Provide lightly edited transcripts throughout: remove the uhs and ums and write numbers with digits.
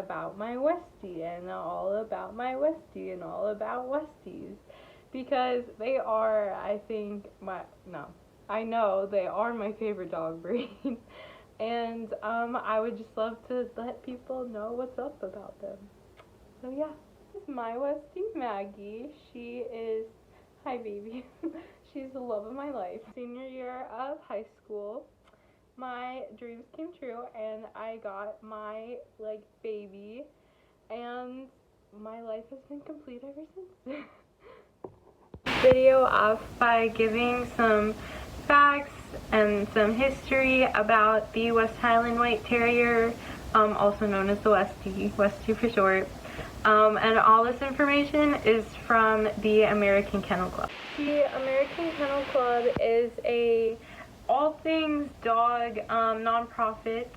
about my Westie and all about my Westie and all about Westies, because they are, I think, I know they are my favorite dog breed. And I would just love to let people know what's up about them. So yeah, this is my Westie, Maggie. She is, hi baby, she's the love of my life. Senior year of high school, my dreams came true and I got my baby, and my life has been complete ever since. Video off by giving some facts and some history about the West Highland White Terrier, also known as the Westie for short. And all this information is from the American Kennel Club. The American Kennel Club is a all things dog nonprofit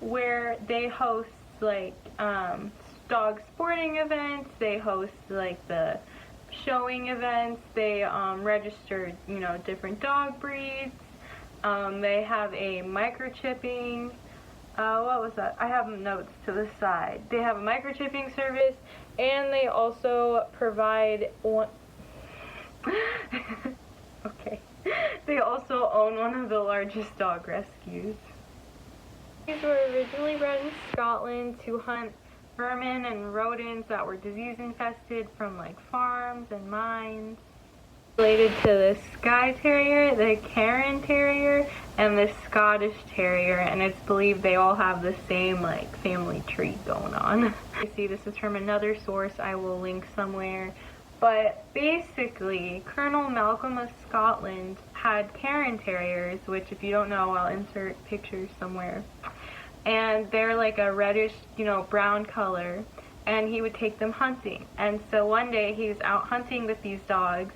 where they host dog sporting events. They host the showing events. They register different dog breeds. They have a microchipping. What was that? I have notes to the side. They have a microchipping service, and they also provide one. Okay. They also own one of the largest dog rescues. These were originally bred in Scotland to hunt vermin and rodents that were disease infested from farms and mines. Related to the Skye Terrier, the Cairn Terrier, and the Scottish Terrier, and it's believed they all have the same family tree going on. You see, this is from another source I will link somewhere, but basically Colonel Malcolm of Scotland had Cairn Terriers, which if you don't know, I'll insert pictures somewhere, and they're a reddish brown color, and he would take them hunting. And so one day he was out hunting with these dogs,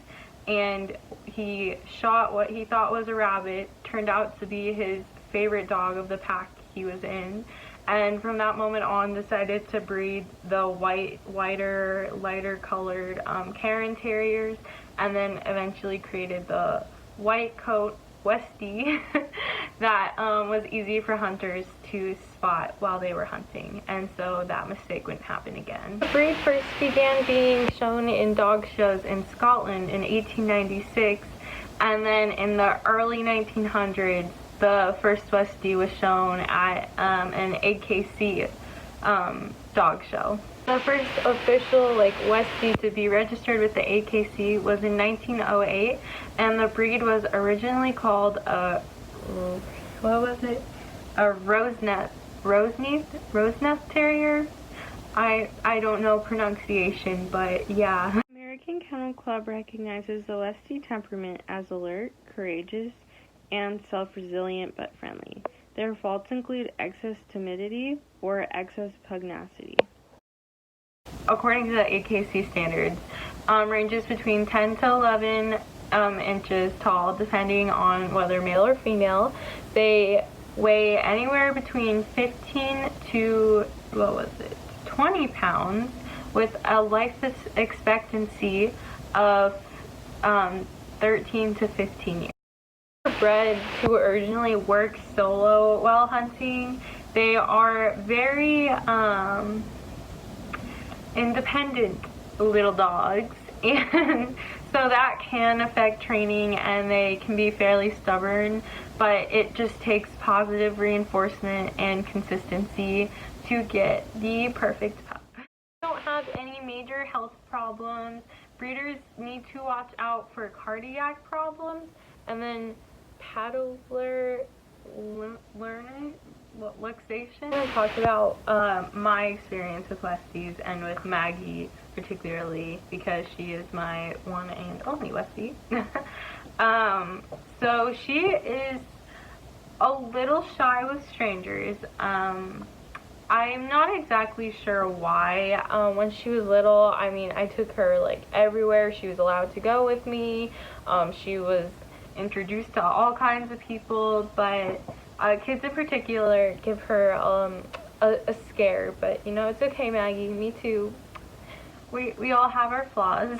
and he shot what he thought was a rabbit. Turned out to be his favorite dog of the pack he was in, and from that moment on decided to breed the lighter colored Cairn Terriers, and then eventually created the white coat Westie that was easy for hunters to spot while they were hunting, and so that mistake wouldn't happen again. The breed first began being shown in dog shows in Scotland in 1896, and then in the early 1900s the first Westie was shown at an AKC dog show. The first official Westie to be registered with the AKC was in 1908, and the breed was originally called a Roseneth Terrier. I don't know pronunciation, but yeah. American Kennel Club recognizes the Westie temperament as alert, courageous, and self-resilient but friendly. Their faults include excess timidity or excess pugnacity. According to the AKC standards, ranges between 10 to 11 inches tall, depending on whether male or female. They weigh anywhere between 15 to 20 pounds, with a life expectancy of 13 to 15 years. Bred to originally work solo while hunting. They are very independent little dogs, and so that can affect training, and they can be fairly stubborn, but it just takes positive reinforcement and consistency to get the perfect pup. Don't have any major health problems. Breeders need to watch out for cardiac problems, and then patellar luxation. I talked about my experience with Westies, and with Maggie particularly, because she is my one and only Westie. So she is a little shy with strangers. I'm not exactly sure why. When she was little, I took her everywhere. She was allowed to go with me. She was introduced to all kinds of people, but kids in particular give her a scare. But it's okay, Maggie, me too. We all have our flaws.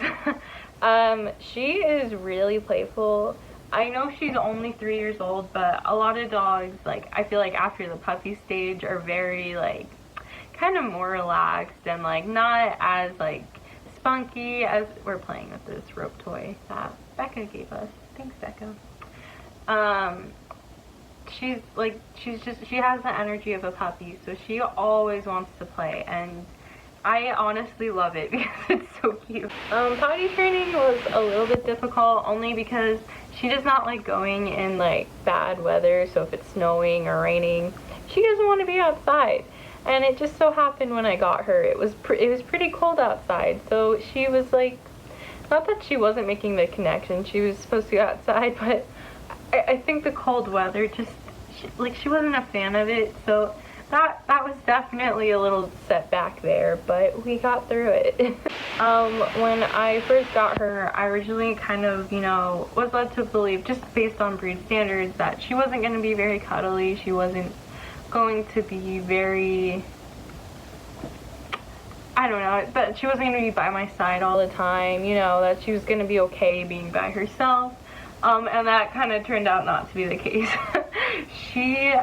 She is really playful. I know she's only 3 years old, but a lot of dogs, I feel after the puppy stage are very, kind of more relaxed and like not as like spunky as we're playing with this rope toy that Becca gave us. Thanks, Becca. She has the energy of a puppy, so she always wants to play, and I honestly love it because it's so cute. Potty training was a little bit difficult only because she does not like going in like bad weather, so if it's snowing or raining, she doesn't want to be outside. And it just so happened when I got her, it was pretty cold outside, so she was like, not that she wasn't making the connection, she was supposed to go outside, but I think the cold weather just, she wasn't a fan of it, so that was definitely a little setback there, but we got through it. When I first got her, I originally kind of, you know, was led to believe, just based on breed standards, that she wasn't going to be very cuddly, she wasn't going to be very, I don't know, that she wasn't going to be by my side all the time, you know, that she was going to be okay being by herself, and that kind of turned out not to be the case. She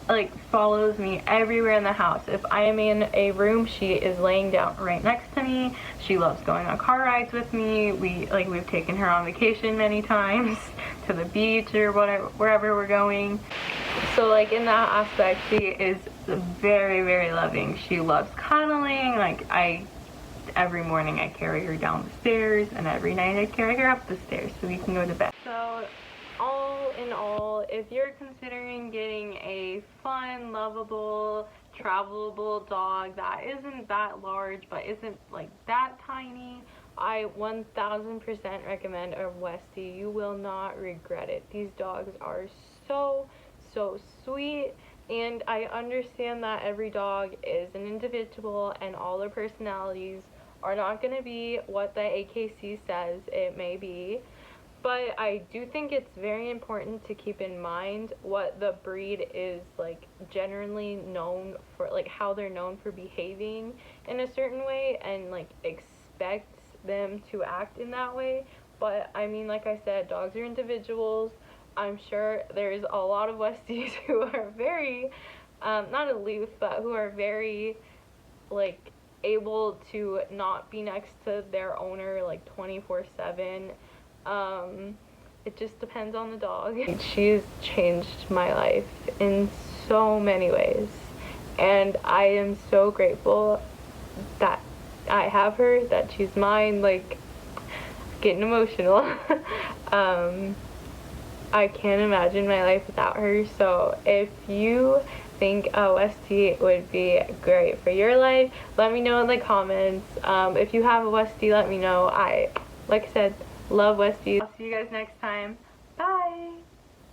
like follows me everywhere in the house. If I am in a room, she is laying down right next to me. She loves going on car rides with me. We've taken her on vacation many times to the beach or whatever, wherever we're going. So like in that aspect, she is very, very loving. She loves cuddling. Like every morning I carry her down the stairs, and every night I carry her up the stairs so we can go to bed. So all in all, if you're considering getting a fun, lovable, travelable dog that isn't that large but isn't like that tiny, I 1000% recommend a Westie. You will not regret it. These dogs are so sweet, and I understand that every dog is an individual and all their personalities are not going to be what the AKC says it may be. But I do think it's very important to keep in mind what the breed is like generally known for, like how they're known for behaving in a certain way, and like expect them to act in that way. But I mean, like I said, dogs are individuals. I'm sure there's a lot of Westies who are very, not aloof, but who are very like able to not be next to their owner like 24/7. It just depends on the dog. She's changed my life in so many ways, and I am so grateful that I have her, that she's mine. Like, getting emotional. I can't imagine my life without her. So if you think a Westie would be great for your life, let me know in the comments. If you have a Westie, let me know. Like I said, love Westies. I'll see you guys next time. Bye!